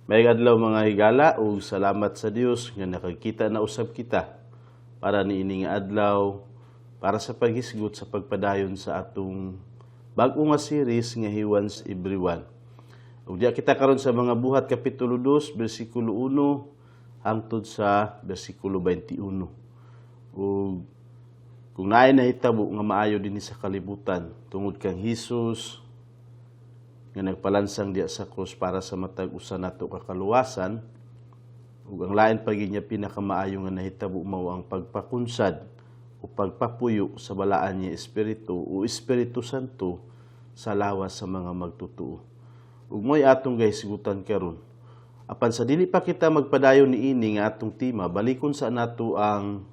Maayong adlaw mga higala ug salamat sa Dios nga nakakita na usab kita para niini nga adlaw para sa paghisgot sa pagpadayon sa atong bag-o nga series nga He Wants Everyone. Ug diya kita karon sa mga buhat kapitulo 2 bersikulo 1 hangtod sa bersikulo 21. Ug kung naay nahitabo nga maayo dinhi sa kalibutan tungod kang Hesus nga nagpalansang diya sa krus para sa matag usa nato kakaluwasan, ug ang lain pa gid niya pinakamaayo nga nahitabo mao ang pagpakunsad o pagpapuyo sa balaan niya Espiritu o Espiritu Santo sa lawas sa mga magtutuo. Ug mo'y atong gahisgutan karon. Apan sa dili pa kita magpadayon niini nga atong tema, balikon sa nato ang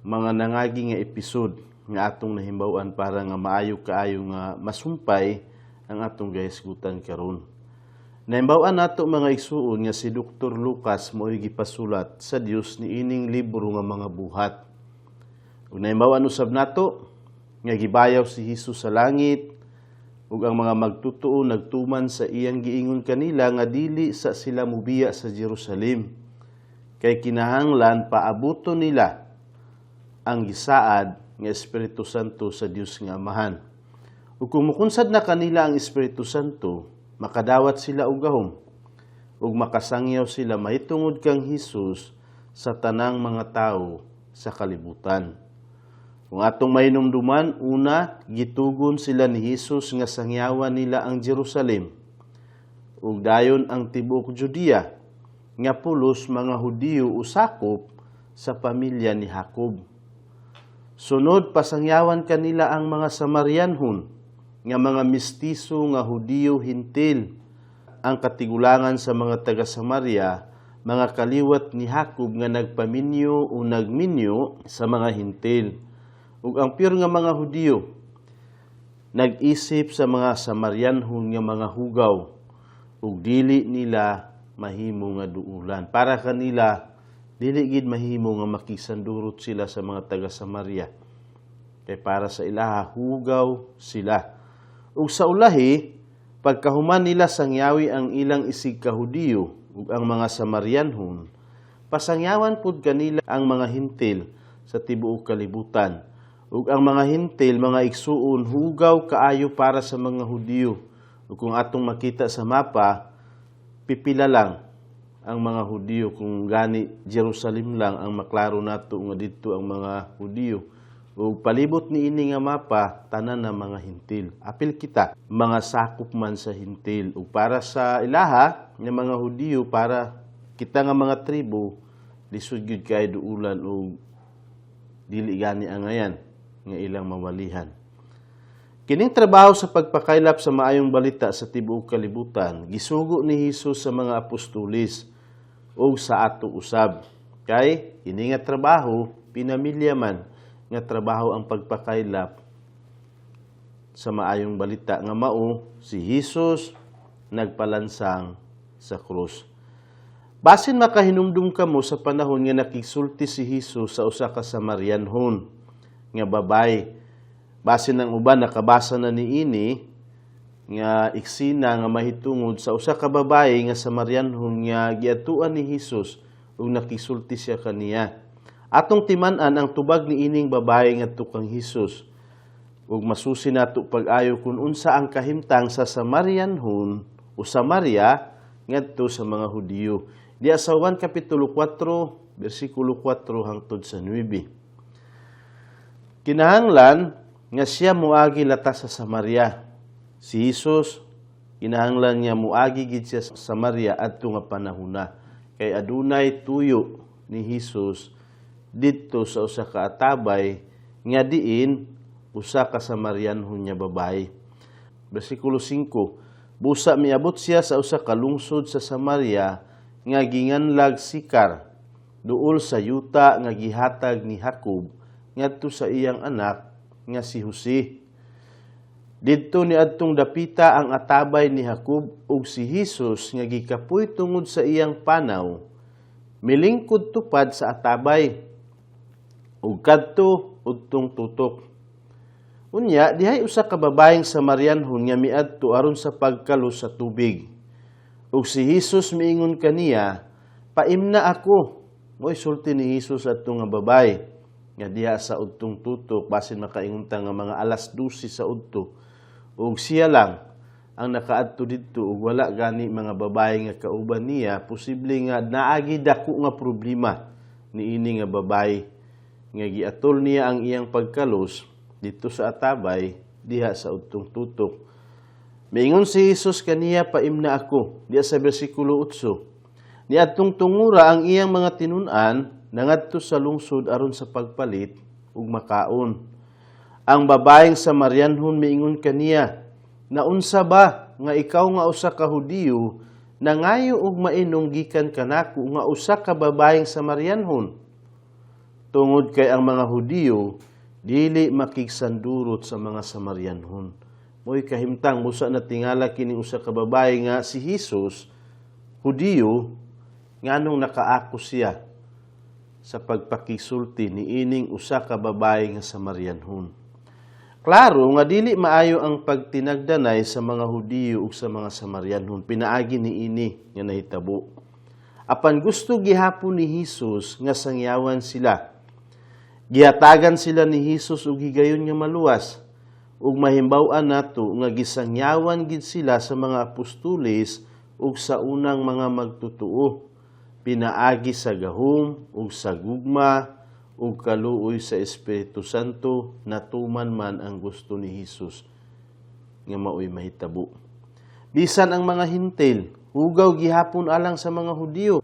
mga nangagi nga episode nga atong nahimbawan para nga maayo kaayo nga masumpay ang atong gahisgutan karon. Naimbawan nato mga igsuon nga si Dr. Lucas mo'y gipasulat sa Dios niining libro nga mga buhat. Ug naimbawan usab nato nga gibayaw si Hesus sa langit ug ang mga magtutuo nagtuman sa iyang giingon kanila nga dili sa sila mubiya sa Jerusalem kay kinahanglan paabuton nila ang gisaad nga Espiritu Santo sa Dios nga Amahan. Ug kung mukunsad na kanila ang Espiritu Santo, makadawat sila og gahom ug makasangyaw sila mahitungod kang Hesus sa tanang mga tawo sa kalibutan. Kung atong mahinumduman, una, gitugon sila ni Hesus nga sangyawan nila ang Jerusalem ug dayon ang tibuok Judea nga pulos mga Hudiyo usakop sa pamilya ni Jacob. Sunod, pasangyawan kanila ang mga Samarianhon nga mga mistiso nga Hudiyo hintil, ang katigulangan sa mga taga Samaria, mga kaliwat ni Jacob nga nagpaminyo o nagminyo sa mga hintil. Ug ang pure nga mga Hudiyo nag-isip sa mga Samarianhon nga mga hugaw ug dili nila mahimo nga duulan. Para kanila dili gid mahimo nga makisandurot sila sa mga taga Samaria. Kay para sa ilaha hugaw sila. Ug sa ulahi, pagkahuman nila sangyawi ang ilang isig ka Hudiyo ug ang mga Samarianhon, pasangyawan pud kanila ang mga hintil sa tibuok kalibutan. Ug ang mga hintil, mga igsuon, hugaw kaayo para sa mga Hudiyo. Ug kung atong makita sa mapa, pipila lang ang mga Hudiyo. Kung gani Jerusalem lang ang maklaro nato nga didto ang mga Hudiyo. Ug palibot ni ini nga mapa, tanan na mga hintil. Apil kita, mga sakop man sa hintil. Ug para sa ilaha, nga mga Hudiyo, para kita nga mga tribo, lisod gyud kay duulan ug dili gani ang ngayan nga ilang mawalihan. Kining trabaho sa pagpakaylap sa maayong balita sa tibuok kalibutan, gisugo ni Hesus sa mga apostolis ug sa ato usab. Kay ini nga trabaho, pinamilya man nga trabaho ang pagpakaylap sa maayong balita nga mao si Hesus nagpalansang sa krus. Basin makahinumdum kamo sa panahon nga nakigsulti si Hesus sa usa ka Samarianhon nga babay. Basin ang uban nakabasa na niini nga iksina nga mahitungod sa usa ka babaye nga Samarianhon nga giadtuan ni Hesus ug nakigsulti siya kaniya. Atong timan-an ang tubag ni ining babae ngadto kang Hesus. Ug masusi nato pag-ayo kung unsa ang kahimtang sa Samarianhon o Samaria ngadto sa mga Hudiyo. Diya sa 1 kapitulo 4 bersikulo 4 hangtod sa 9. Kinahanglan nga siya muagi lata sa Samaria. Si Hesus kinahanglan niya muagi gid siya sa Samaria adto nga panahona kay adunay tuyo ni Hesus didto sa usa ka atabay nga diin usa ka Samarianhon nga babae. Bersikulo 5, busa miabot siya sa usa ka lungsod sa Samaria nga ginganlag Sikar, duol sa yuta nga gihatag ni Jacob ngadto sa iyang anak nga si Jose. Didto niadtong dapita ang atabay ni Jacob ug si Hesus nga gikapoy tungod sa iyang panaw, milingkod tupad sa atabay ug kadto udtong tutok. Unya, dihay usa ka babaeng Samarianhon nga miadto aron sa pagkalo sa tubig. Ug si Jesus miingon kaniya, paimna ako. Mo'y sulti ni Jesus adto nga babay nga diha sa udtong tutok basin makaingon ta nga mga alas 12 sa udto. Ug siya lang ang nakaadto didto ug wala gani mga babae nga kauban niya, posible nga naagi dako nga problema niini nga babae nga giatol niya ang iyang pagkalos dito sa atabay diha sa udtong tutok. Miingon si Jesus kaniya, paimna ako, diha sa bersikulo 8. Niadtong tungura ang iyang mga tinun-an nangadto sa lungsod aron sa pagpalit ug makaon. Ang babaeng Samarianhon miingon kaniya, naunsa ba nga ikaw nga usa ka Hudiyo nangayo og mainom gikan kanako nga usa ka babaeng Samarianhon? Tungod kay ang mga Hudiyo dili makigsandurot sa mga Samarianhon. Mo'y kahimtang busa na tingala kini usa ka babae nga si Jesus, Hudiyo, nganong nakaako siya sa pagpakisulti ni ining usa ka babae nga Samarianhon. Klaro nga dili maayo ang pagtinagdanay sa mga Hudiyo ug sa mga Samarianhon, pinaagi ni ini nga nahitabo. Apan gusto gihapon ni Jesus nga sangyawan sila. Gihatagan sila ni Jesus ug higayon nga maluwas. Ug mahimbaw-an nato nga gisangyawan gid sila sa mga apostoles ug sa unang mga magtutuo. Pinaagi sa gahom ug sa gugma ug kaluoy sa Espiritu Santo, natuman man ang gusto ni Jesus nga maoy mahitabo. Bisan ang mga hintil, hugaw gihapon alang sa mga Hudiyo.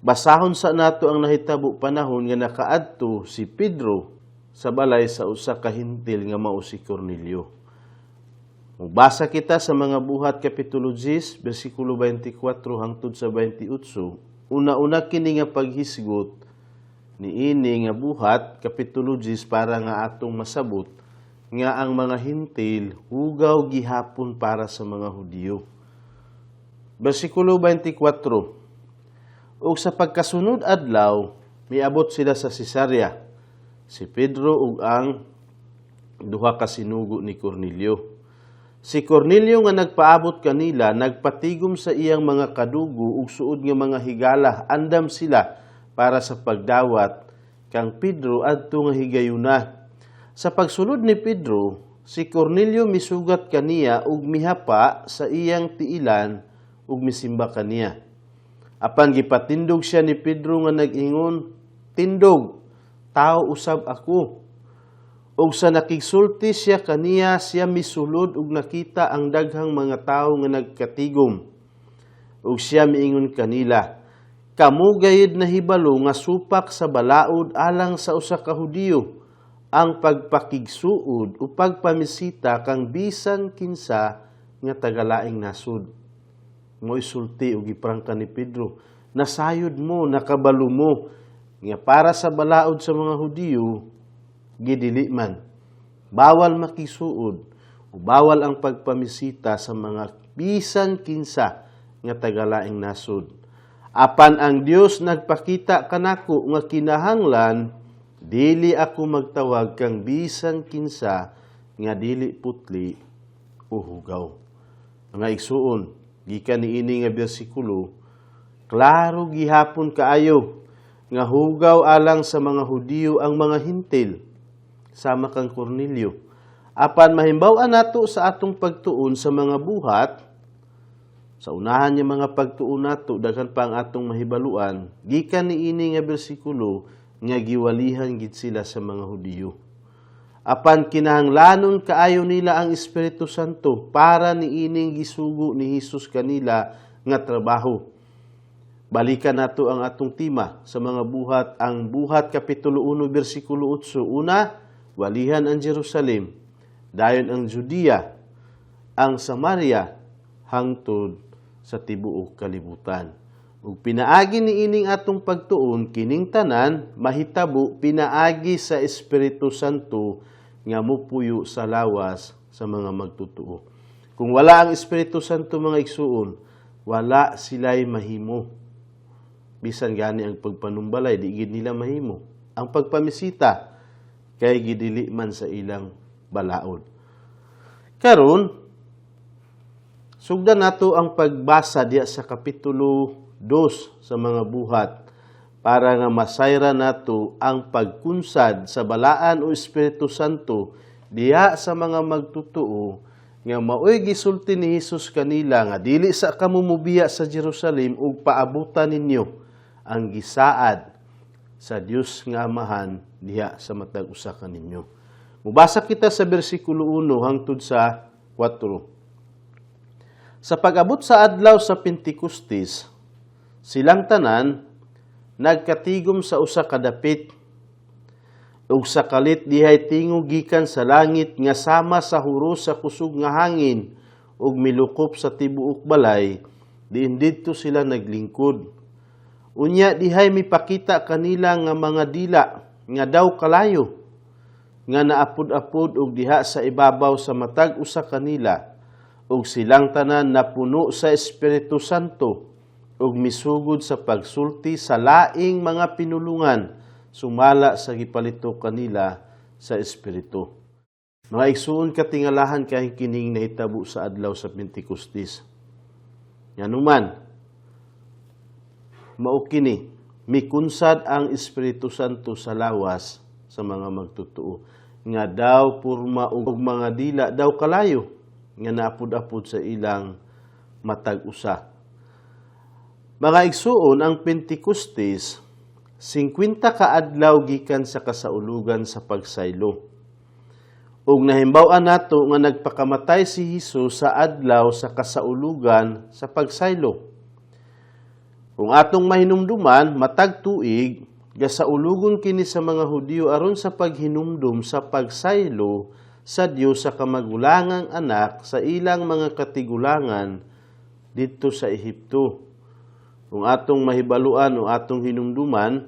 Basahon sa nato ang nahitabo panahon nga nakaadto si Pedro sa balay sa usa ka hintil nga mao si Cornelio. Mubasa kita sa mga buhat kapitulo 10, bersikulo 24 hangtod sa 28. Una-una kini nga paghisgot ni ini nga buhat kapitulo 10 para nga atong masabot nga ang mga hintil hugaw gihapon para sa mga Hudiyo. Bersikulo 24. Ug sa pagkasunod adlaw miabot sila sa Cesarea, si Pedro ug ang duha ka sinugo ni Cornelio. Si Cornelio nga nagpaabot kanila, nagpatigom sa iyang mga kadugo ug suod nga mga higala, andam sila para sa pagdawat kang Pedro adto nga higayuna. Sa pagsulod ni Pedro, si Cornelio misugat kaniya ug mihapa sa iyang tiilan ug misimba kaniya. Apan gipatindog siya ni Pedro nga nag-ingon, tindog, tao usab ako. Ug sa nakigsulti siya kaniya, siya misulod ug nakita ang daghang mga tawo nga nagkatigom. Ug siya miingon kanila, kamo gayud nahibalo nga supak sa balaod alang sa usa ka Hudiyo ang pagpakigsuod o pagpamisita kang bisan kinsa nga tagalaing nasud. Mo'y sulti ug giprangka ni Pedro, nasayod mo, nakabalo mo nga para sa balaod sa mga Hudiyo gidili man. Bawal makisuod o bawal ang pagpamisita sa mga bisan kinsa nga tagalaing nasud. Apan ang Dios nagpakita kanako nga kinahanglan, dili ako magtawag kang bisan kinsa nga dili putli o hugaw. Mga igsuon, gikan niini nga bersikulo, klaro gihapon kaayo nga hugaw alang sa mga Hudiyo ang mga hintil, sama kang Cornelio. Apan mahimbaw-an nato sa atong pagtuon sa mga buhat, sa unahan niya mga pagtuon nato, daghan pa ang atong mahibaluan, gikan niini nga bersikulo nga giwalihan gid sila sa mga Hudiyo. Apan kinahanglanon kaayo nila ang Espiritu Santo para niining gisugo ni Jesus kanila nga trabaho. Balikan nato ang atong tema sa mga buhat, ang buhat kapitulo 1 bersikulo 8. Una, walihan ang Jerusalem, dayon ang Judea, ang Samaria, hangtod sa tibuok kalibutan. Ug pinaagi ni ining atong pagtuon kining tanan mahitabo pinaagi sa Espiritu Santo nga mopuyo sa lawas sa mga magtutuo. Kung wala ang Espiritu Santo mga igsuon, wala sila'y mahimo. Bisan gani ang pagpanumbalay, di gid nila mahimo. Ang pagpamisita kay gidili man sa ilang balaod. Karon Sugdan nato ang pagbasa diya sa kapitulo 2 sa mga buhat para nga masayra nato ang pagkunsad sa balaan o Espiritu Santo diya sa mga magtutuo nga maoy gisulti ni Hesus kanila nga dili sa kamumubiya sa Jerusalem ug paabutan ninyo ang gisaad sa Dios nga Amahan diha sa matag usa kaninyo. Mubasa kita sa bersikulo 1 hangtod sa 4. Sa pag-abot sa adlaw sa Pentekostes, silang tanan nagkatigom sa usa ka dapit ug sa kalit dihay tingog gikan sa langit nga sama sa huro sa kusog nga hangin ug milukop sa tibuok balay, diin didto sila naglingkod. Unya dihay mipakita kanila nga mga dila nga daw kalayo nga naapod-apod ug diha sa ibabaw sa matag usa kanila ug silang tanan napuno sa Espiritu Santo ug misugod sa pagsulti sa laing mga pinulungan sumala sa gipalito kanila sa Espiritu. Mga igsuon katingalahan kay kining nahitabo sa adlaw sa Pentekostes. Nganuman mao kini mikunsad ang Espiritu Santo sa lawas sa mga magtutuo nga daw purma ug mga dila daw kalayo nga naapod-apod sa ilang matag usa. Mga igsuon, ang Pentekostes 50 ka adlaw gikan sa kasaulugan sa pagsaylo. Ug nahimbaw-an nato nga nagpakamatay si Hesus sa adlaw sa kasaulugan sa pagsaylo. Kung atong mahinumduman, matag tuig, gasaulugon kini sa mga Hudiyo aron sa paghinumdum sa pagsaylo sa Dios sa kamagulangang anak sa ilang mga katigulangan dito sa Ehipto. Kung atong mahibaluan o atong hinumduman,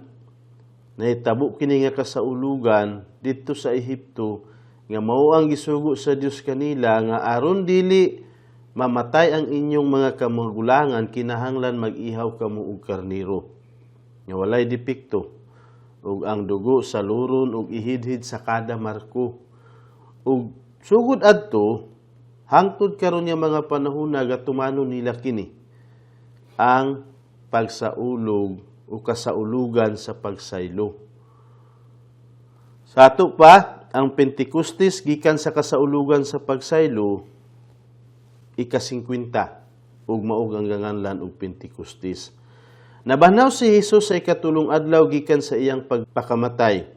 nahitabo kini nga kasaulugan dito sa Ehipto nga mao ang gisugo sa Dios kanila nga aron dili mamatay ang inyong mga kamagulangan, kinahanglan mag-ihaw kamo og karniro nga walay depekto ug ang dugo sa luron ug ihidhid sa kada marko. Ug sugod adto hangtod karon nga mga panahon nagatumano nila kini ang pagsaulog o kasaulugan sa pagsaylo. Sa ato pa ang Pentekostes gikan sa kasaulugan sa pagsaylo ika-50 ug maog ang ganganlan og Pentekostes. Nabanaw si Hesus sa ikatulong adlaw gikan sa iyang pagpakamatay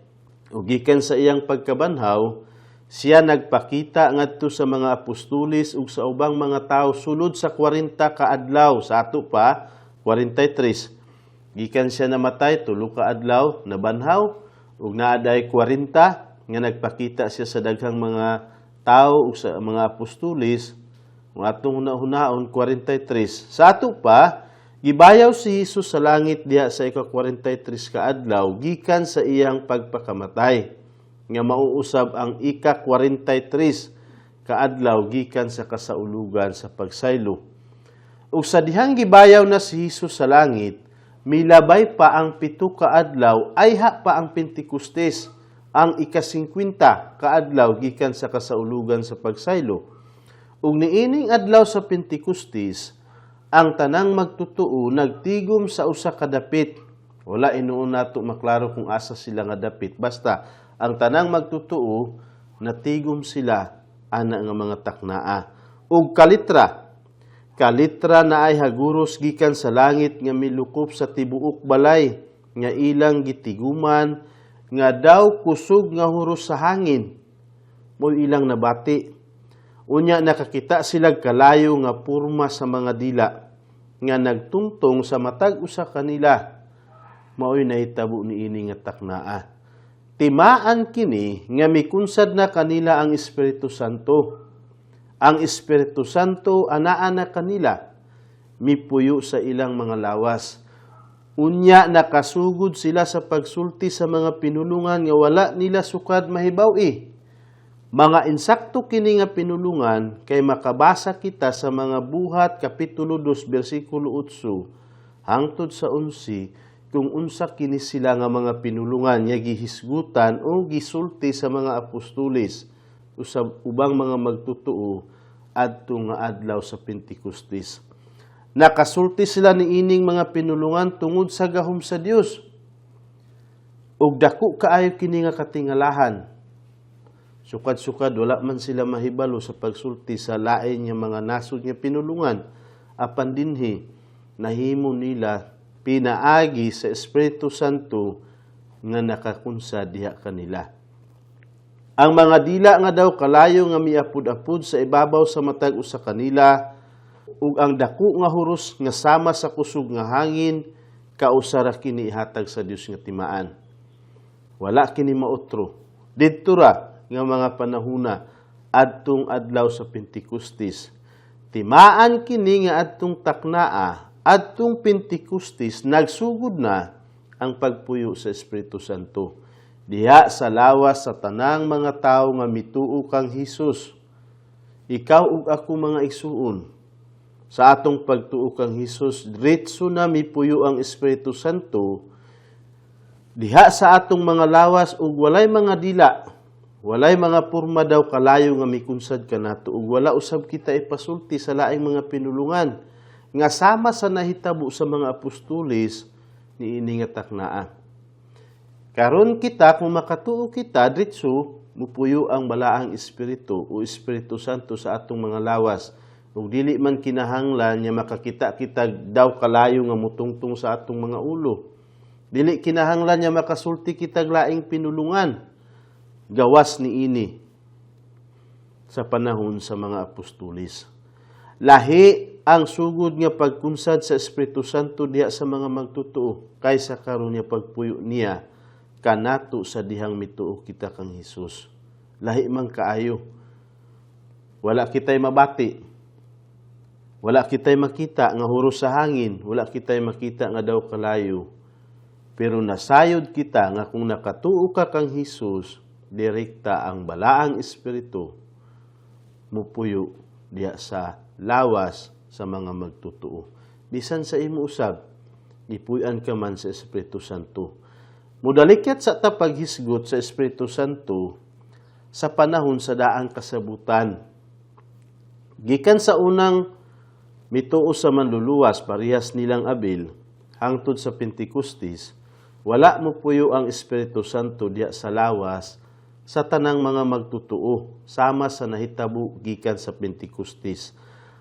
ug gikan sa iyang pagkabanhaw siya nagpakita ngadto sa mga apostoles ug sa ubang mga tawo sulod sa 40 ka adlaw. Sa ato pa 43 gikan siya namatay tulo ka adlaw nabanhaw ug naaday 40 nga nagpakita siya sa daghang mga tawo ug sa mga apostoles. Kung atong hunaon 43. Sa ato pa, gibayaw si Hesus sa langit diha sa ika-43 ka adlaw gikan sa iyang pagpakamatay. Nga mauusab ang ika-43 ka adlaw gikan sa kasaulugan sa pagsaylo. Ug sa dihang gibayaw na si Hesus sa langit, milabay pa ang 7 ka adlaw ayha pa ang Pentekostes, ang ika-50 ka adlaw gikan sa kasaulugan sa pagsaylo. Ug niining adlaw sa Pentekostes, ang tanang magtutuo nagtigom sa usa ka dapit. Wala inuon nato maklaro kung asa sila nga dapit. Basta ang tanang magtutuo natigom sila ana nga mga taknaa. Ug kalitra. Kalitra na ay haguros gikan sa langit nga milukop sa tibuok balay nga ilang gitiguman nga daw kusog nga huros sa hangin. Mo ilang nabati. Unya nakakita sila kalayo nga purma sa mga dila nga nagtungtong sa matag usa kanila. Maoy nahitabo niini nga taknaa. Timaan kini nga mikunsad na kanila ang Espiritu Santo. Ang Espiritu Santo anaa na kanila mipuyo sa ilang mga lawas. Unya nakasugod sila sa pagsulti sa mga pinulungan nga wala nila sukad mahibaw-i. Mga insakto kini nga pinulungan kay makabasa kita sa mga buhat kapitulo 2 bersikulo 8 hangtod sa 11 kung unsa kini sila nga mga pinulungan nga gihisgutan o gisulti sa mga apostoles o sa ubang mga magtutuo adto nga adlaw sa Pentecoste. Nakasulti sila ni ining mga pinulungan tungod sa gahom sa Dios. Ug dako kaayo kini nga katingalahan. Sukad-sukad wala man sila mahibalo sa pagsulti sa lain nga mga nasod nga pinulungan, apan dinhi nahimo nila pinaagi sa Espiritu Santo nga nakakunsa diha kanila. Ang mga dila nga daw kalayo nga miapud-apud sa ibabaw sa matag usa kanila, ug ang dako nga huros nga sama sa kusog nga hangin, kausara kini ihatag sa Dios nga timaan. Wala kini maotro. Didto ra nga mga panahuna adtong adlaw sa Pentecostes. Timaan kini nga adtong taknaa, adtong Pentecostes nagsugod na ang pagpuyo sa Espiritu Santo. Diha sa lawas sa tanang mga tawo nga mituo kang Hesus. Ikaw ug ako mga igsuon. Sa atong pagtuo kang Hesus, diretso na mipuyo ang Espiritu Santo diha sa atong mga lawas ug walay mga dila, walay mga porma daw kalayo nga mikunsad kanato ug wala usab kita ipasulti sa laing mga pinulungan nga sama sa nahitabo sa mga apostoles niini nga taknaa. Karon kita kung makatuo kita diretso mupuyo ang balaang Espiritu o Espiritu Santo sa atong mga lawas. Ug dili man kinahanglan nga makakita kita daw kalayo nga mutungtong sa atong mga ulo. Dili kinahanglan nga makasulti kita laing pinulungan. Gawas niini sa panahon sa mga apostoles. Lahi ang sugod nga pagkunsad sa Espiritu Santo diha sa mga magtutuo kaysa karon nga pagpuyo niya kanato sa dihang mituo kita kang Hesus. Lahi man kaayo. Wala kitay mabati. Wala kitay makita nga huros sa hangin, wala kitay makita nga daw kalayo. Pero nasayod kita nga kung nakatuo ka kang Hesus, direkta ang balaang Espiritu mupuyo diya sa lawas sa mga magtutuo. Bisan sa imo usab, ipuy-an ka man sa Espiritu Santo. Mudalikat sa tapaghisgot sa Espiritu Santo sa panahon sa daang kasabutan. Gikan sa unang mituo sa manluluwas, parehas nilang abil, hangtod sa Pentecostes, wala mo puyo ang Espiritu Santo diya sa lawas sa tanang mga magtutuo, sama sa nahitabo gikan sa Pentecostes.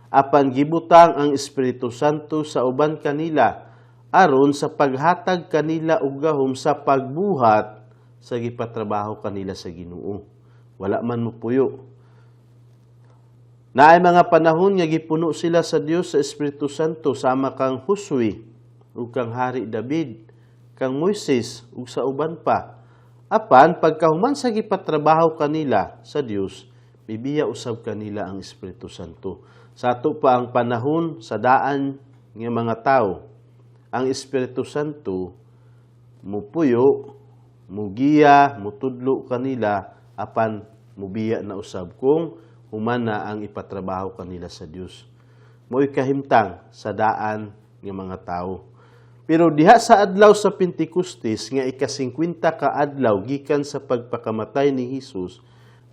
Apan gibutang ang Espiritu Santo sa uban kanila, aron sa paghatag kanila og gahom sa pagbuhat sa gipatrabaho kanila sa Ginoo. Wala man mo puyo. Naay mga panahon nga gipuno sila sa Dios sa Espiritu Santo sama kang Josue ug kang Hari David, kang Moises ug sa uban pa. Apan pagkahuman sa gipatrabaho kanila sa Dios, bibiya usab kanila ang Espiritu Santo. Sa ato pa ang panahon sa daan nga mga tao, ang Espiritu Santo mupuyo, mugiya, mutudlo kanila apan mubiya na usab kung humana ang ipatrabaho kanila sa Dios. Mo'y kahimtang sa daan ng mga tao. Pero diha sa adlaw sa Pentecostes nga ika-50 ka adlaw gikan sa pagpakamatay ni Hesus,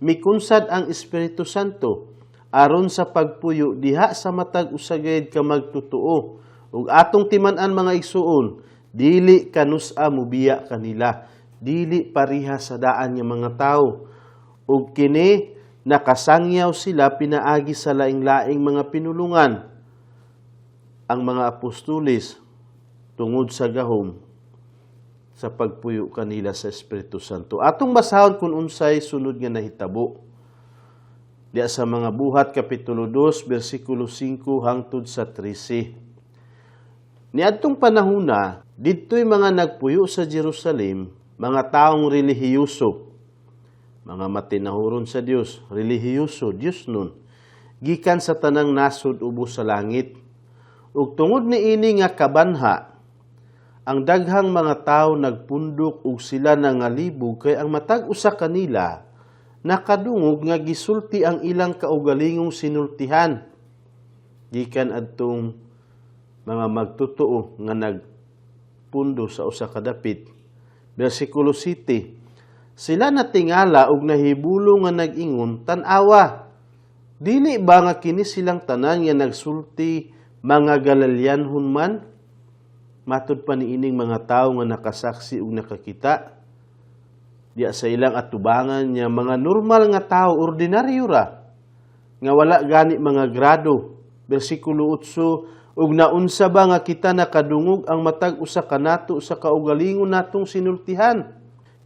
mikunsad ang Espiritu Santo aron sa pagpuyo diha sa matag usagayad ka magtutuo. Ug atong timan-an mga igsuon, dili kanus-a mubiya kanila, dili pariha sa daan ng mga tao. Ug kini nakasangyaw sila pinaagi sa laing-laing mga pinulungan. Ang mga apostoles tungod sa gahom sa pagpuyo kanila sa Espiritu Santo. Atong basahon kung unsay sunod nga nahitabo. Diya sa mga Buhat Kapitulo 2, versikulo 5 hangtod sa 13. Niadtong panahona, didto'y mga nagpuyo sa Jerusalem, mga taong relihiyoso, mga matinahuron sa Dios, relihiyoso, Dios nun, gikan sa tanang nasod ubos sa langit. Ug tungod ni ini nga kabanha, ang daghang mga tawo nagpundok ug sila nangalibog kay ang matag usa kanila nakadungog nga gisulti ang ilang kaugalingong sinultihan. Gikan adtong mga magtutuo nga nagpundo sa usa ka dapit. Versikulo 7. Sila natingala og nahibulo nga nag-ingon, tan-awa. Dili ba nga kini silang tanan nga nagsulti mga Galileanhon man? Matud pa niining mga tawo nga nakasaksi ug nakakita. Diya sa ilang atubangan niya mga normal nga tao, ordinaryo ra, nga wala gani mga grado. Bersikulo 8, ug naunsa ba nga kita nakadungog ang matag usa kanato sa kaugalingon natong sinultihan?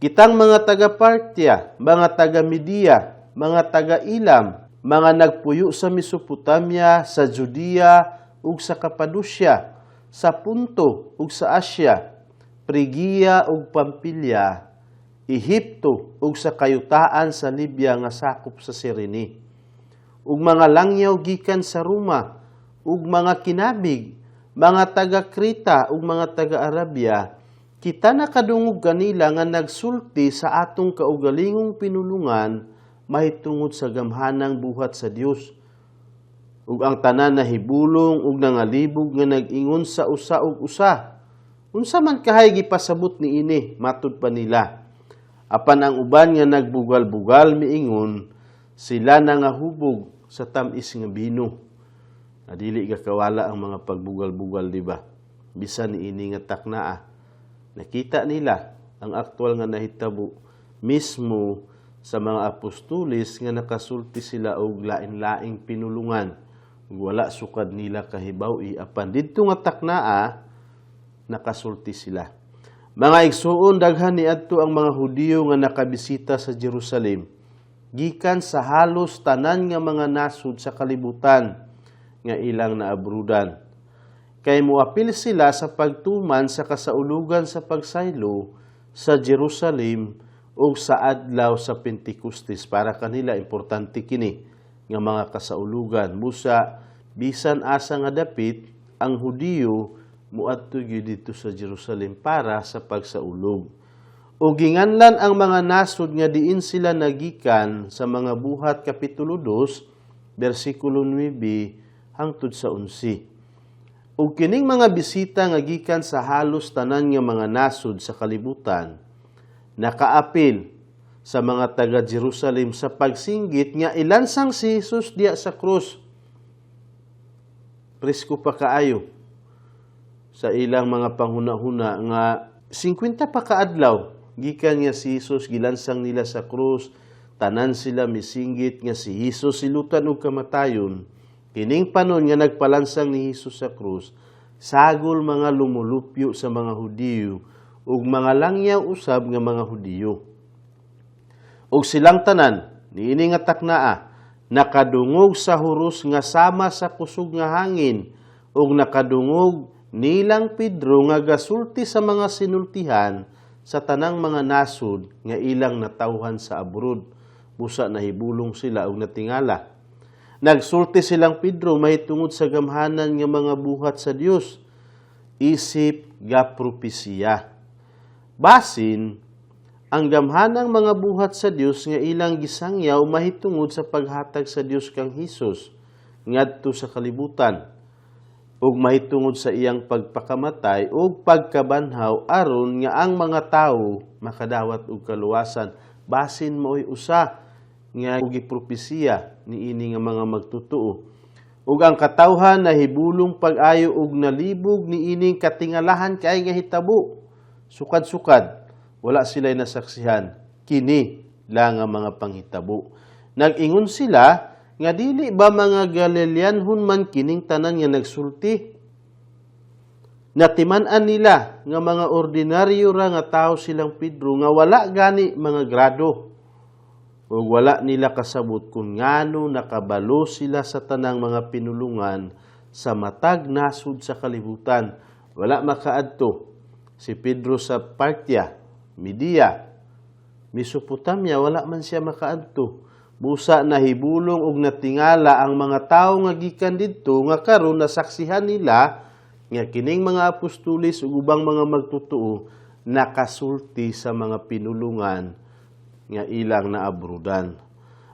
Kitang mga taga-Partya, mga taga-Media, mga taga-Ilam, mga nagpuyo sa Mesopotamia, sa Judea ug sa Cappadocia, sa Punto ug sa Asya, Phrygia ug Pampilya, Ehipto ug sa kayutaan sa Libya nga sakop sa Cyrene, ug mga langyaw gikan sa Roma, ug mga kinabig, mga taga-Krita ug mga taga-Arabia, kita nakadungog kanila nga nagsulti sa atong kaugalingong pinulungan mahitungod sa gamhanang buhat sa Dios. Ug ang tanan na hibulong ug nangalibog nga nag-ingon sa usa ug usa. Unsa man kahay gipasabot niini, matud pa nila. Apan ang uban nga nagbugal-bugal miingon, sila nangahubog sa tamis nga bino. Adili ka kawala ang mga pagbugal-bugal, di ba? Bisan niini nga taknaa. Nakita nila ang aktual nga nahitabo mismo sa mga apostolis nga nakasulti sila og lain-laing pinulungan. Wala sukad nila kahibaw apan didto nga taknaa nakasulti sila. Mga igsuon, daghan niadto ang mga Hudiyo nga nakabisita sa Jerusalem gikan sa halos tanan nga mga nasud sa kalibutan nga ilang naabrudan. Kay moapil sila sa pagtuman sa kasaulugan sa pagsaylo sa Jerusalem o sa adlaw sa Pentecostes. Para kanila importante kini nga mga kasaulugan. Busa bisan asa nga dapit ang Hudiyo muadto gyud dito sa Jerusalem para sa pagsaulog. O ginganlan ang mga nasod nga diin sila nagikan sa mga buhat kapitulo 2 bersikulo 9 hangtod sa 11. Ug kining mga bisita nga gikan sa halos tanan nga mga nasod sa kalibutan nakaapil sa mga taga Jerusalem sa pagsinggit nga ilansang si Jesus diya sa krus. Presko pa kaayo sa ilang mga panghuna-huna nga 50 pa kaadlaw gikan nga si Jesus gilansang nila sa krus, tanan sila misinggit nga si Jesus silutan og kamatayon. Kining panon nga nagpalansang ni Jesus sa krus, sagol mga lumulupyo sa mga Hudiyo ug mga langyaw usab nga mga Hudiyo. Ug silang tanan, niini nga taknaa, nakadungog sa huros nga sama sa kusog nga hangin ug nakadungog nilang Pedro nga gasulti sa mga sinultihan sa tanang mga nasod nga ilang natawhan sa abrod. Busa nahibulong sila ug natingala. Nagsulti silang Pedro mahitungod sa gamhanan nga mga buhat sa Dios, isip ga propesiya. Basin, ang gamhanang mga buhat sa Dios nga ilang gisangyaw mahitungod sa paghatag sa Dios kang Hesus ngadto sa kalibutan, ug mahitungod sa iyang pagpakamatay ug pagkabanhaw aron nga ang mga tawo makadawat og kaluwasan. Basin mao'y usa nga gipropesiya niini nga mga magtutuo. Ug ang katawhan nahibulong pag-ayo ug nalibog niining katingalahan kay nga hitabo. Sukad-sukad, wala sila'y nasaksihan. Kini lang ang mga panghitabo. Nag-ingon sila nga dili ba mga Galileanhon man kining tanan nga nagsulti? Natiman-an nila nga mga ordinaryo ra nga tao silang Pedro nga wala gani mga grado. O wala nila kasabot kung ngano nakabalo sila sa tanang mga pinulungan sa matag nasud sa kalibutan. Wala makaadto. Si Pedro sa Partya, Media, Mesopotamia, wala man siya makaadto. Busa nahibulong og natingala ang mga tawo nga gikan didto nga karon nasaksihan nila nga kining mga apostolis ug ubang mga magtutuo nakasulti sa mga pinulungan nga ilang naabrudan.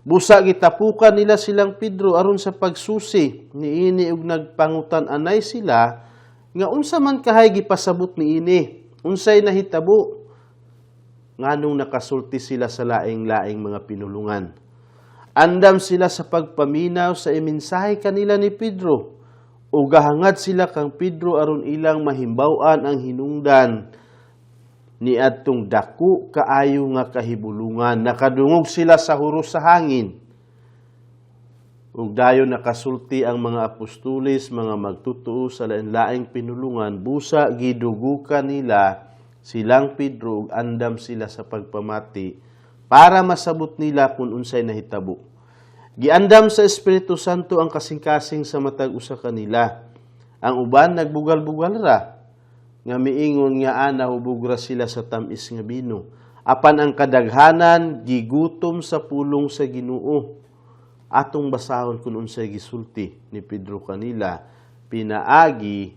Busa gitapukan nila silang Pedro aron sa pagsusi niini ug nagpangutan anay sila nga unsa man kahay gipasabot niini, unsay nahitabo nganong nakasulti sila sa laing-laing mga pinulungan. Andam sila sa pagpaminaw sa imensahe kanila ni Pedro. O gahangad sila kang Pedro aron ilang mahimbawan ang hinungdan ni adtong dako kaayo nga kahibulungan. Nakadungog sila sa huros sa hangin. Ug dayon nakasulti ang mga apostoles, mga magtutuo sa lain-laing pinulungan, busa gidugukan nila silang Pedro ug andam sila sa pagpamati para masabot nila kung unsay nahitabo. Giandam sa Espiritu Santo ang kasing-kasing sa matag usa kanila. Ang uban nagbugal-bugal ra, nga miingon nga hubog ra sila sa tamis nga bino. Apan ang kadaghanan gigutom sa pulong sa Ginoo. Atong basahon kung unsay gisulti ni Pedro kanila, pinaagi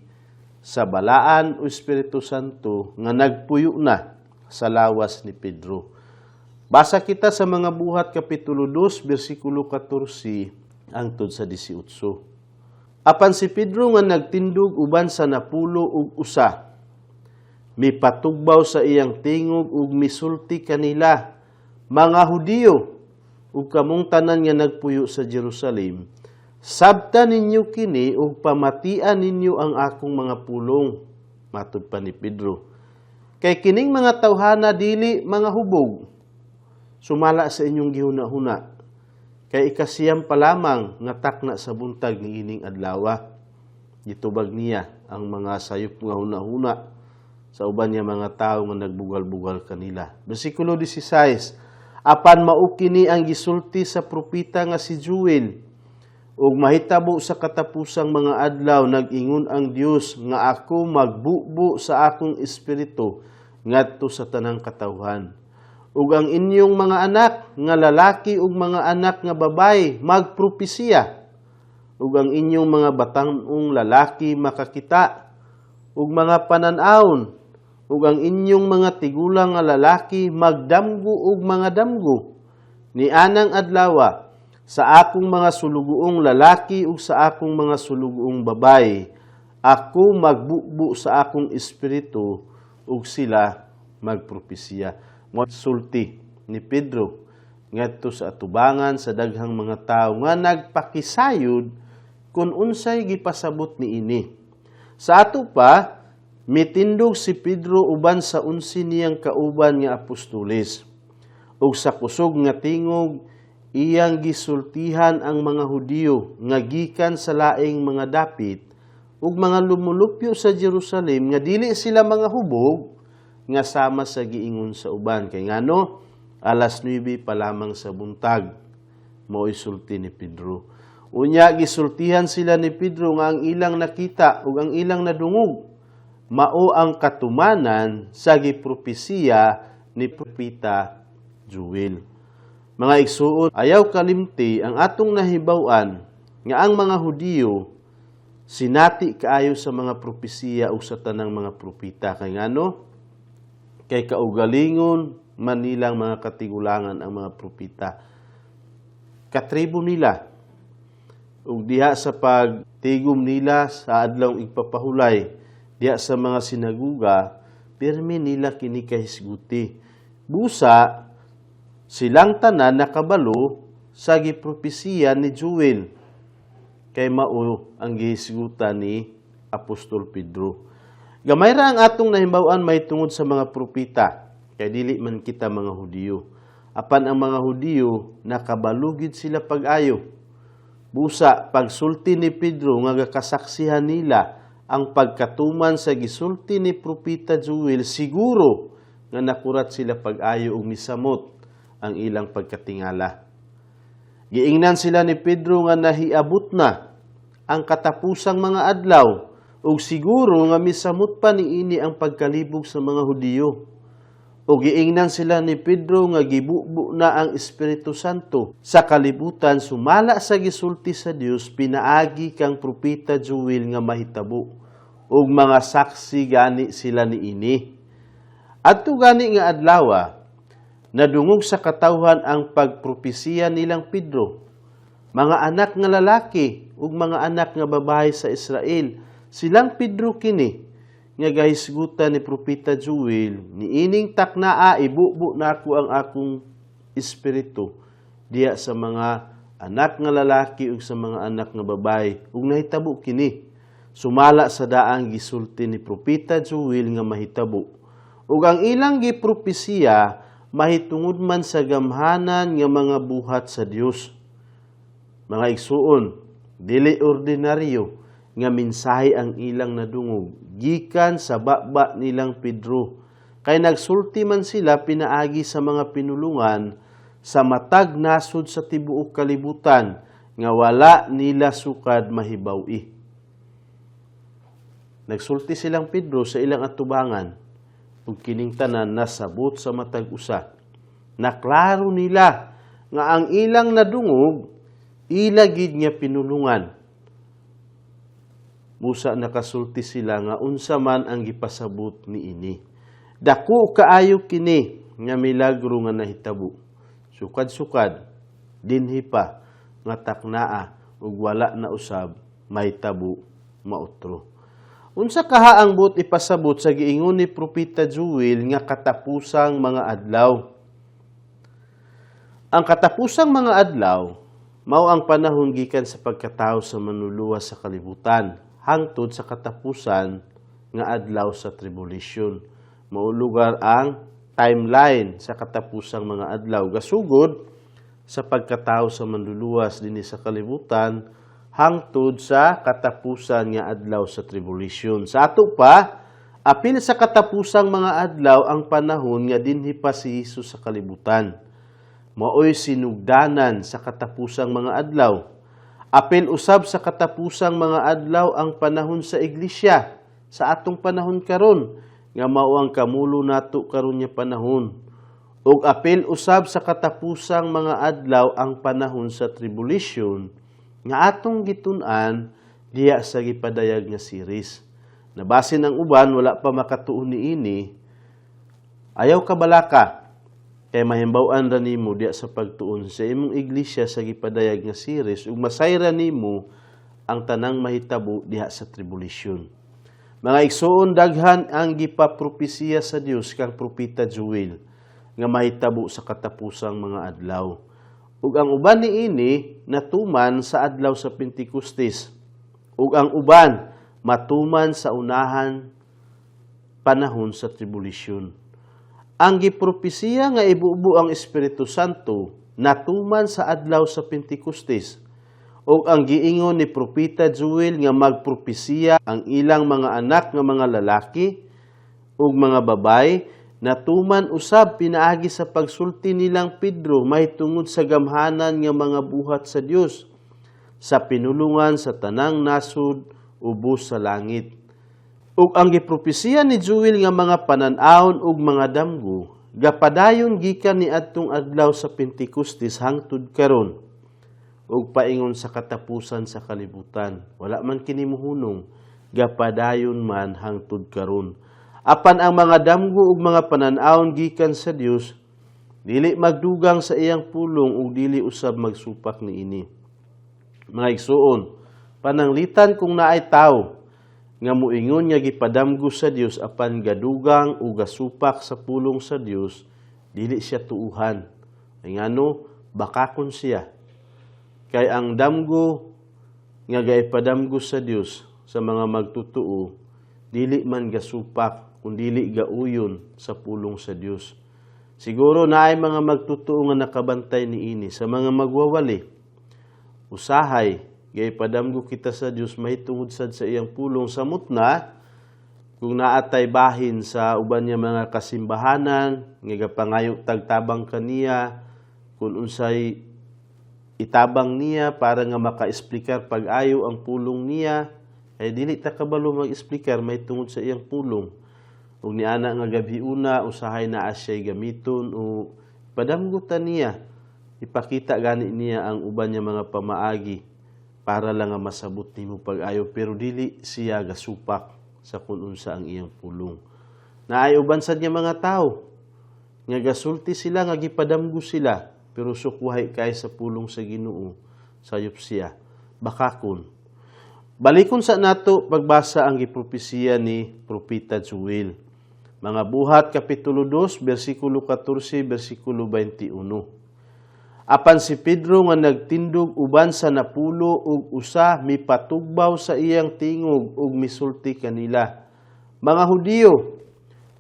sa balaan o Espiritu Santo nga nagpuyo na sa lawas ni Pedro. Basa kita sa mga buhat Kapitulo 2, versikulo 14, hangtod sa 18. Apan si Pedro nga nagtindog uban sa napulo ug usa, mipatugbaw sa iyang tingog ug misulti kanila, mga Hudiyo, ug kamong tanan nga nagpuyo sa Jerusalem, sabtan ninyo kini ug pamatian ninyo ang akong mga pulong. Matud pa ni Pedro. Kay kining mga tawhana dili mga hubog, sumala sa inyong gihuna-huna. Kay ikasiyam pa lamang nga takna sa buntag ni ining adlaw. Gitubag niya ang mga sayop nga huna-huna sa uban niya mga tawo nga nagbugal-bugal kanila. Bersikulo 16, apan mao kini ang gisulti sa propeta nga si Joel, ug mahitabo sa katapusang mga adlaw nag-ingon ang Dios nga ako magbubo sa akong espiritu ngadto sa tanang katawhan. Ug ang inyong mga anak nga lalaki ug mga anak nga babaye magpropesiya, ug ang inyong mga batang-ong lalaki makakita, ug mga panan-awon, ug ang inyong mga tigulang nga lalaki magdamgo ug mga damgo. Ni anang adlaw sa akong mga sulugoong lalaki ug sa akong mga sulugoong babaye, ako magbubo sa akong espiritu ug sila magpropesiya. Sulti ni Pedro ngadto sa atubangan sa daghang mga tawo nga nagpakisayod kung unsay gipasabot niini. Sa ato pa, mitindog si Pedro uban sa 11 niyang kauban nga apostoles. Ug sa kusog nga tingog, iyang gisultihan ang mga Hudiyo nga gikan sa laing mga dapit ug mga lumulupyo sa Jerusalem nga dili sila mga hubog nga sama sa giingon sa uban. Kay ngano, alas 9 pa lamang sa buntag, mao isulti ni Pedro. Unya, gisultihan sila ni Pedro nga ang ilang nakita ug ang ilang nadungog, mao ang katumanan sa gipropesiya ni propeta Joel. Mga igsuon, ayaw kalimti ang atong nahibaw-an nga ang mga Hudiyo sinati kaayo sa mga propesiya ug sa tanang mga propeta. Kay ngano? Kay kaugalingon man nilang mga katigulangan ang mga propeta. Katribo nila. Ug diha sa pagtigom nila sa adlaw igpapahulay, diha sa mga sinaguga, pirmi nila kini kahisguti. Busa, silang tanan nakabalo sa gipropesiya ni Joel. Kay mao ang gihisgutan ni Apostol Pedro. Gamay ra ang atong nahimbawan may tungod sa mga propeta, kay dili man kita mga Hudiyo. Apan ang mga Hudiyo nakabalugid sila pag-ayo. Busa, pagsulti ni Pedro nga gakasaksihan nila ang pagkatuman sa gisulti ni propeta Joel, siguro nga nakurat sila pag-ayo ug misamot ang ilang pagkatingala. Giingnan sila ni Pedro nga nahiabot na ang katapusang mga adlaw ug siguro nga misamot pa niini ang pagkalibog sa mga Hudiyo. Ug giingnan sila ni Pedro nga gibubo na ang Espiritu Santo. Sa kalibutan sumala sa gisulti sa Dios pinaagi kang propeta Joel nga mahitabo. Ug mga saksi gani sila niini. Adto gani nga adlaw, nadungog sa katawhan ang pagpropesiya nilang Pedro. Mga anak nga lalaki ug mga anak nga babae sa Israel, silang Pedro kini nga gahisgutan ni propeta Joel, niining taknaa ibubo nako ang akong espiritu diya sa mga anak nga lalaki ug sa mga anak nga babae ug nahitabo kini sumala sa daang gisulti ni Propeta Joel nga mahitabo ug ang ilang gipropesiya mahitungod man sa gamhanan nga mga buhat sa Dios. Mga igsuon, dili ordinaryo nga mensahe ang ilang nadungog gikan sa baba nilang Pedro kay nagsulti man sila pinaagi sa mga pinulungan sa matag nasod sa tibuok kalibutan nga wala nila sukad mahibaw-i. Nagsulti silang Pedro sa ilang atubangan ug kining tanan nasabot sa matag usa. Naklaro nila nga ang ilang nadungog ilagid nga pinulungan. Musa nakasulti sila nga unsa man ang gipasabot niini. Dako kaayo kini nga milagro nga nahitabo. Sukad-sukad, dinhi pa, nga taknaa, ug wala na usab, may tabo, mautro. Unsa kaha ang buot ipasabot sa giingon ni Propeta Joel nga katapusang mga adlaw? Ang katapusang mga adlaw, mao ang panahon gikan sa pagkatao sa manluluwas sa kalibutan, hangtod sa katapusan nga adlaw sa tribulation. Mao lugar ang timeline sa katapusang mga adlaw gasugod sa pagkatao sa manluluwas dinhi sa kalibutan hangtod sa katapusan nga adlaw sa tribulation. Sa ato pa, apil sa katapusang mga adlaw ang panahon nga dinhi pa si Hesus sa kalibutan. Maoy sinugdanan sa katapusang mga adlaw. Apil usab sa katapusang mga adlaw ang panahon sa iglesia sa atong panahon karon nga mao ang kamulo nato karon nga panahon. Ug apil usab sa katapusang mga adlaw ang panahon sa tribulation nga atong gitun-an diya sa gipadayag nga series. Nabasin ang uban wala pa makatuon niini. Ayaw ka balaka kay mahimbaw-an ra nimo diya sa pagtuon sa imong iglesia sa gipadayag nga series ug masayra nimo ang tanang mahitabo diha sa tribulation. Mga igsoon, daghan ang gipapropesiya sa Dios kang Propeta Joel nga mahitabo sa katapusang mga adlaw. Ug ang uban niini natuman sa adlaw sa Pentecostes. Ug ang uban matuman sa unahan panahon sa tribulation. Ang gipropesiya nga ibubuo ang Espiritu Santo natuman sa adlaw sa Pentecostes. O ang giingon ni Propeta Joel nga magpropesiya ang ilang mga anak nga mga lalaki ug mga babay natuman usab pinaagi sa pagsulti nilang Pedro mahitungod sa gamhanan nga mga buhat sa Dios sa pinulungan sa tanang nasud ubos sa langit. Ug ang gipropesiya ni Joel nga mga panan-awon ug mga damgo gapadayon gikan ni adtong adlaw sa Pentecostes hangtod karon. Ug paingon sa katapusan sa kalibutan. Wala man kini mohunong, gapadayon man hangtod karon. Apan ang mga damgo ug mga panan-awon gikan sa Dios, dili magdugang sa iyang pulong ug dili usab magsupak niini. Mga igsuon, pananglitan kung naay tawo nga muingon nga gipadamgo sa Dios apan gadugang ug gasupak sa pulong sa Dios, dili siya tuuhan. Ay ngano, bakakon siya. Kay ang damgo nga gaipadamgo sa Dios sa mga magtutuo, dili man gasupak, kundili gauyon sa pulong sa Dios. Siguro naay mga magtutuo nga nakabantay niini sa mga magwawali. Usahay, gaipadamgo kita sa Dios mahitungod sad sa iyang pulong samot na kung naatay bahin sa uban niya mga kasimbahanan, nga gapangayo tagtabang kaniya, kung unsay itabang niya para nga maka-explicar pag-ayo ang pulong niya, ay dili ta kabalo mag-explicar may tungod sa iyang pulong. Ug niana nga gabi una, usahay na asya'y gamiton o padamgutan niya. Ipakita gani niya ang uban niya mga pamaagi para lang nga masabot nimo pag-ayo, pero dili siya gasupak sa kung unsa ang iyang pulong. Naay uban sad niya mga tao nga gasulti sila nga gipadamgo sila, pero sukwahay kay sa pulong sa Ginoo, sayop siya, bakakon. Balikon sa nato pagbasa ang gipropesiya ni Propeta Joel. Mga buhat, Kapitulo 2, versikulo 14, versikulo 21. Apan si Pedro nga nagtindog uban sa napulo ug usa mipatugbaw sa iyang tingog ug misulti kanila, "Mga Hudiyo,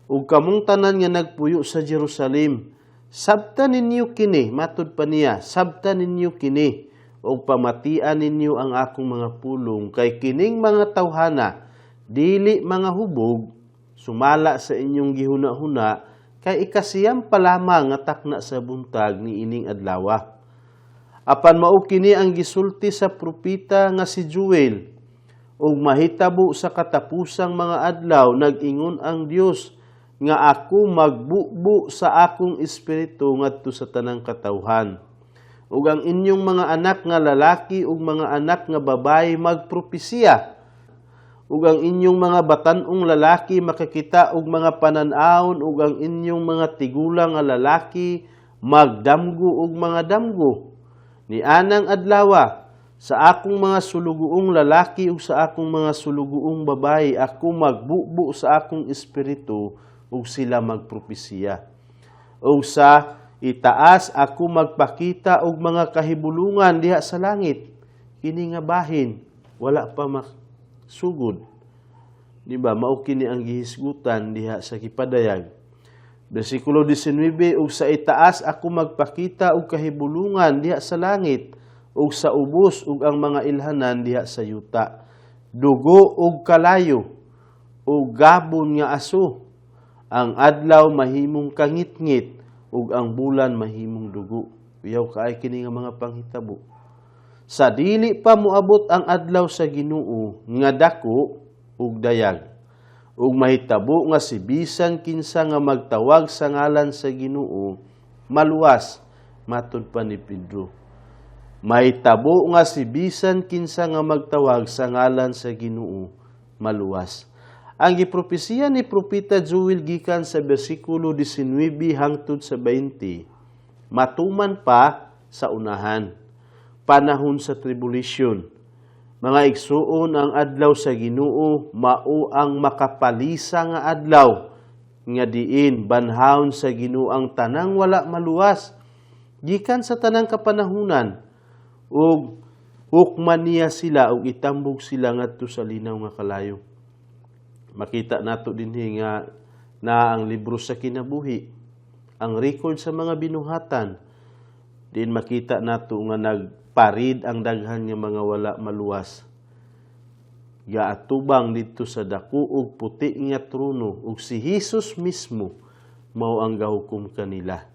ug kamong tanan nga nagpuyo sa Jerusalem, sabtan ninyo kini," matud pa niya, "sabtan ninyo kini, ug pamatian ninyo ang akong mga pulong, kay kining mga tawhana, dili mga hubog, sumala sa inyong gihuna-huna, kay ikasiyam pa lamang nga takna sa buntag ni ining adlaw. Apan mao kini ang gisulti sa propeta nga si Joel, ug mahitabo sa katapusang mga adlaw, nag-ingon ang Dios, nga ako magbubu sa akong espiritu ngadto sa tanang katawhan. Ug ang inyong mga anak nga lalaki ug mga anak nga babayi magpropesiya, ug ang inyong mga batan-ong lalaki makakita og mga panan-awon, ug ang inyong mga tigulang nga lalaki magdamgo og mga damgo. Ni anang adlawa, sa akong mga sulugoong lalaki ug sa akong mga sulugoong babayi, ako magbubu sa akong espiritu ug sila magpropesiya. Ug sa itaas ako magpakita og mga kahibulungan diha sa langit. Kini nga bahin wala pa maksugod." Di ba? Mao kini ang gihisgutan diha sa kipadayag. Bersikulo 19, "Ug sa itaas ako magpakita og kahibulungan diha sa langit, ug sa ubos ug ang mga ilhanan diha sa yuta, dugo ug kalayo, ug gabon nga aso. Ang adlaw mahimong kangit-ngit, ug ang bulan mahimong dugo." Uyaw kaay kini nga mga panghitabo. Sa dili pa moabot ang adlaw sa Ginoo nga dako ug dayag, ug mahitabo nga si bisan kinsa nga magtawag sa ngalan sa Ginoo maluwas, matud pa ni Pedro. Mahitabo nga si bisan kinsa nga magtawag sa ngalan sa Ginoo maluwas. Ang gipropesiya ni propeta Joel gikan sa bersikulo 19 hangtod sa 20, matuman pa sa unahan, panahon sa tribulation. Mga igsuon, ang adlaw sa Ginoo mao ang makapalisa nga adlaw, nga diin banhawon sa Ginoo ang tanang wala maluwas, gikan sa tanang kapanahunan, ug hukman niya sila ug itambog sila ngadto sa linaw nga kalayo. Makita nato dinhi nga na ang libro sa kinabuhi, ang record sa mga binuhatan, din makita nato nga nagparid ang daghan nga mga wala maluwas. Gaatubang dito sa dako ug puti nga trono, ug si Hesus mismo mao ang gahukom kanila.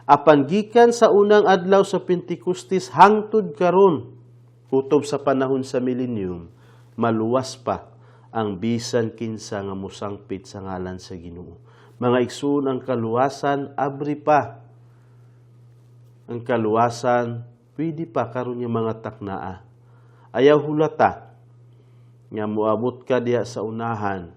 Apan gikan sa unang adlaw sa Pentecostes hangtod karon, kutob sa panahon sa milenyum, maluwas pa ang bisan kinsa nga musangpit sa ngalan sa Ginoo. Mga igsoon, ang kaluwasan abri pa. Ang kaluwasan pwede pa karon nga mga taknaa. Ayaw hulata nga moabot ka diha sa unahan,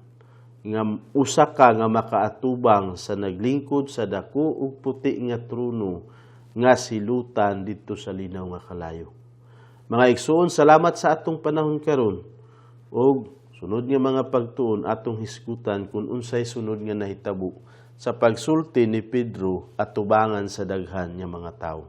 nga usa ka nga makaatubang sa naglingkod sa dako ug puti nga trono nga silutan didto sa linaw nga kalayo. Mga igsoon, salamat sa atong panahon karon, ug sunod nga mga pagtuon atong hisgutan kung unsay sunod nga nahitabo sa pagsulti ni Pedro at tubangan sa daghan nga mga tawo.